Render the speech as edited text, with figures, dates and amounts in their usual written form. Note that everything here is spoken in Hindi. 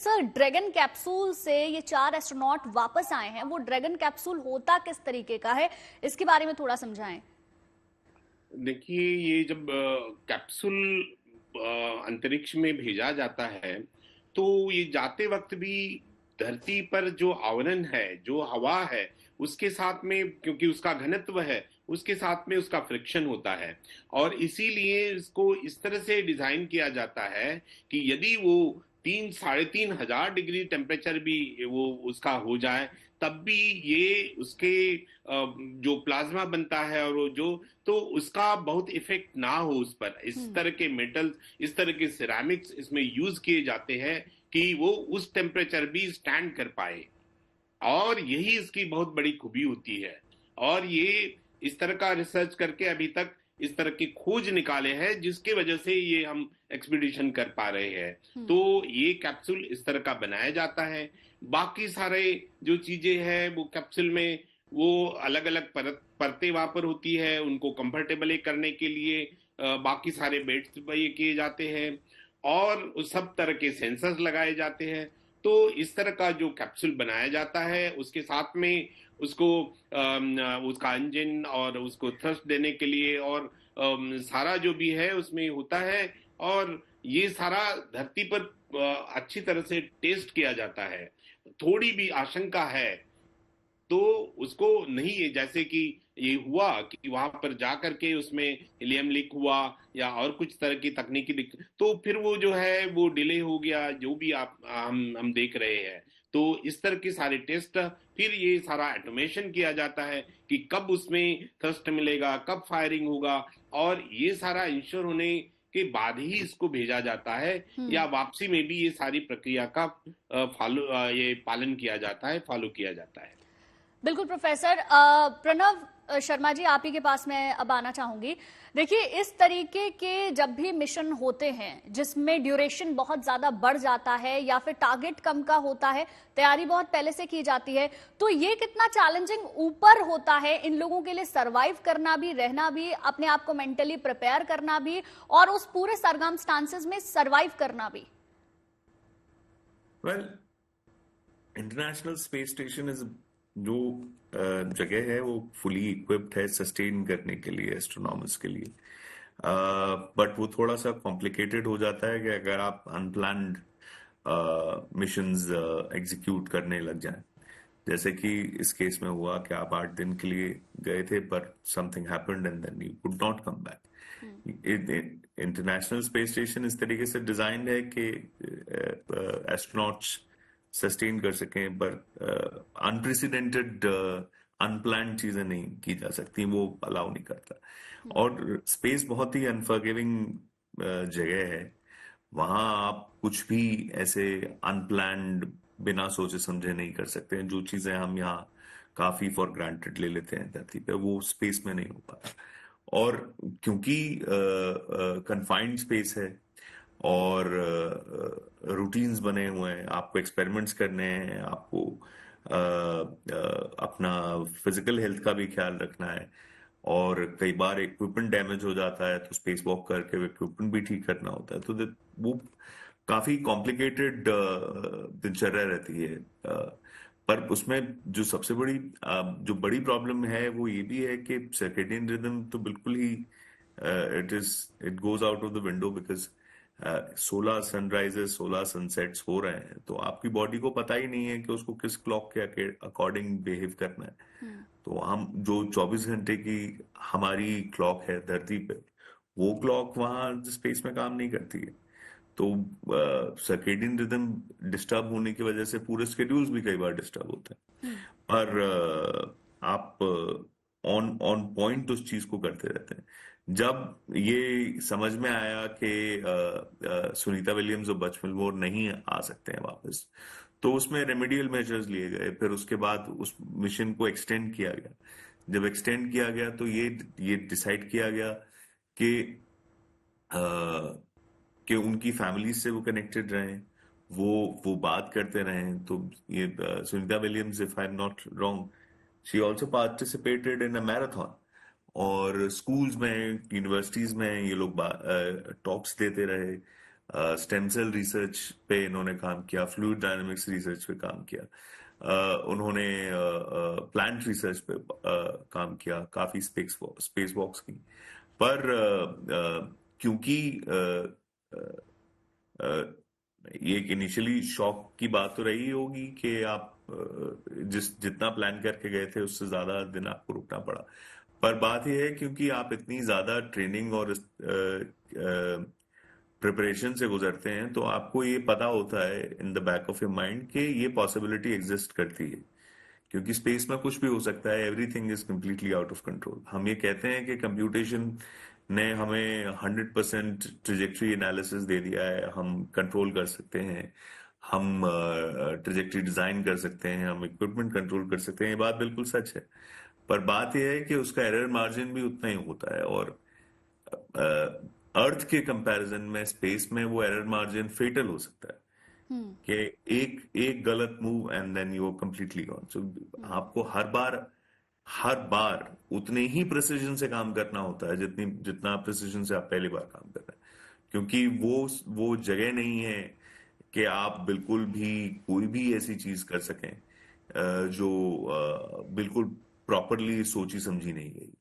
सर, ड्रैगन कैप्सूल से ये 4 एस्ट्रोनॉट वापस आए हैं, वो ड्रैगन कैप्सूल होता किस तरीके का है, इसके बारे में थोड़ा समझाएं। देखिए, ये जब कैप्सूल अंतरिक्ष में भेजा जाता है, तो ये जाते वक्त भी धरती पर जो आवरण है, जो हवा है, उसके साथ में, क्योंकि उसका घनत्व है, उसके साथ में उसका फ्रिक्शन होता है। और इसीलिए इसको इस तरह से डिजाइन किया जाता है कि यदि वो 3-3,500 डिग्री टेम्परेचर भी वो उसका हो जाए, तब भी ये उसके जो प्लाज्मा बनता है और वो जो, तो उसका बहुत इफेक्ट ना हो उस पर। इस तरह के मेटल, इस तरह के सिरेमिक्स इसमें यूज किए जाते हैं कि वो उस टेम्परेचर भी स्टैंड कर पाए। और यही इसकी बहुत बड़ी खूबी होती है। और ये इस तरह का रिसर्च करके अभी तक इस तरह की खोज निकाले हैं, जिसके वजह से ये हम एक्सपीडिशन कर पा रहे हैं। तो ये कैप्सूल इस तरह का बनाया जाता है। बाकी सारे जो चीजें हैं वो कैप्सूल में, वो अलग अलग परतें वहां पर होती है, उनको कंफर्टेबल करने के लिए बाकी सारे बेड्स ये किए जाते हैं और उस सब तरह के सेंसर्स लगाए जाते हैं। तो इस तरह का जो कैप्सूल बनाया जाता है, उसके साथ में उसको उसका इंजन और उसको थ्रस्ट देने के लिए और सारा जो भी है उसमें होता है। और ये सारा धरती पर अच्छी तरह से टेस्ट किया जाता है। थोड़ी भी आशंका है तो उसको नहीं, है जैसे कि ये हुआ कि वहां पर जा करके उसमें हीलियम लीक हुआ या और कुछ तरह की तकनीकी दिक्कत, तो फिर वो जो है वो डिले हो गया, जो भी आप हम देख रहे हैं। तो इस तरह के सारे टेस्ट, फिर ये सारा ऑटोमेशन किया जाता है कि कब उसमें थ्रस्ट मिलेगा, कब फायरिंग होगा, और ये सारा इंश्योर होने के बाद ही इसको भेजा जाता है, या वापसी में भी ये सारी प्रक्रिया का ये पालन किया जाता है, फॉलो किया जाता है। बिल्कुल प्रोफेसर। प्रणव शर्मा जी, आप ही के पास मैं अब आना चाहूंगी। देखिए, इस तरीके के जब भी मिशन होते हैं जिसमें ड्यूरेशन बहुत ज्यादा बढ़ जाता है या फिर टारगेट कम का होता है, तैयारी बहुत पहले से की जाती है, तो ये कितना चैलेंजिंग ऊपर होता है इन लोगों के लिए, सरवाइव करना भी, रहना भी, अपने आप को मेंटली प्रिपेयर करना भी, और उस पूरे सरगमस्टांसेस में सरवाइव करना भी। Well, international space station is जो जगह है वो फुली इक्विप्ड है सस्टेन करने के लिए, एस्ट्रोनॉमर्स के लिए। बट वो थोड़ा सा कॉम्प्लिकेटेड हो जाता है कि अगर आप अनप्लान्ड मिशंस एग्जीक्यूट करने लग जाएं, जैसे कि इस केस में हुआ कि आप 8 दिन के लिए गए थे पर something happened and then you could not come back. International space station इस तरीके से डिजाइंड है कि एस्ट्रोनॉट्स सस्टेन कर सकें, पर अनप्रेसिडेंटेड अनप्लान्ड चीजें नहीं की जा सकती, वो अलाउ नहीं करता। और स्पेस बहुत ही अनफॉरगिविंग जगह है। वहां आप कुछ भी ऐसे अनप्लान्ड, बिना सोचे समझे नहीं कर सकते हैं। जो चीजें हम यहाँ काफी फॉर ग्रांटेड ले लेते हैं धरती पे, वो स्पेस में नहीं हो पाता। और क्योंकि कन्फाइंड स्पेस है और रूटीन्स बने हुए हैं, आपको एक्सपेरिमेंट्स करने हैं, आपको अपना फिजिकल हेल्थ का भी ख्याल रखना है, और कई बार इक्विपमेंट डैमेज हो जाता है तो स्पेस वॉक करके इक्विपमेंट भी ठीक करना होता है। तो वो काफी कॉम्प्लिकेटेड दिनचर्या रहती है। पर उसमें जो सबसे बड़ी जो बड़ी प्रॉब्लम है वो ये भी है कि सर्केडियन रिदम तो बिल्कुल ही it goes out of the window, because 16 sunrises 16 sunsets हो रहे हैं, तो आपकी बॉडी को पता ही नहीं है कि उसको किस क्लॉक के अकॉर्डिंग बिहेव करना है। तो हम जो 24 घंटे की हमारी क्लॉक है धरती पे, वो क्लॉक वहां स्पेस में काम नहीं करती है। तो सर्केडियन रिदम डिस्टर्ब होने की वजह से पूरे स्केड्यूल्स भी कई बार डिस्टर्ब होते हैं। पर आप ऑन ऑन पॉइंट उस चीज को करते रहते हैं। जब ये समझ में आया कि सुनीता विलियम्स और बच विलमोर नहीं आ सकते हैं वापस, तो उसमें रेमेडियल मेजर्स लिए गए। फिर उसके बाद उस मिशन को एक्सटेंड किया गया। जब एक्सटेंड किया गया तो ये डिसाइड किया गया कि कि उनकी फैमिली से वो कनेक्टेड रहें, वो बात करते रहें। तो ये Sunita Williams, if I am not wrong, she also participated in a marathon, और स्कूल्स में, यूनिवर्सिटीज में ये लोग टॉक्स देते रहे। स्टेम सेल रिसर्च पे इन्होंने काम किया, फ्लूइड डायनामिक्स रिसर्च पे काम किया, उन्होंने प्लांट रिसर्च पे काम किया, काफी स्पेस वॉक्स की। पर क्योंकि ये एक इनिशियली शॉक की बात तो रही होगी कि आप जितना प्लान करके गए थे उससे ज्यादा दिन आपको रुकना पड़ा। पर बात यह है क्योंकि आप इतनी ज्यादा ट्रेनिंग और प्रिपरेशन से गुजरते हैं, तो आपको ये पता होता है in the back of your mind कि ये पॉसिबिलिटी एग्जिस्ट करती है, क्योंकि स्पेस में कुछ भी हो सकता है, everything is completely out of control. हम ये कहते हैं कि कंप्यूटेशन ने हमें 100% ट्रेजेक्ट्री एनालिसिस दे दिया है, हम कंट्रोल कर सकते हैं, हम ट्रेजेक्ट्री डिजाइन कर सकते हैं, हम इक्विपमेंट कंट्रोल कर सकते हैं, ये बात बिल्कुल सच है। पर बात यह है कि उसका एरर मार्जिन भी उतना ही होता है, और अर्थ के कंपैरिजन में स्पेस में वो एरर मार्जिन फेटल हो सकता है कि एक एक गलत move and then you are completely gone. So आपको हर बार उतने ही प्रिसीजन से काम करना होता है जितना प्रिसीजन से आप पहली बार काम कर रहे हैं, क्योंकि वो जगह नहीं है कि आप बिल्कुल भी कोई भी ऐसी चीज कर सकें जो बिल्कुल प्रॉपरली सोची समझी नहीं गई।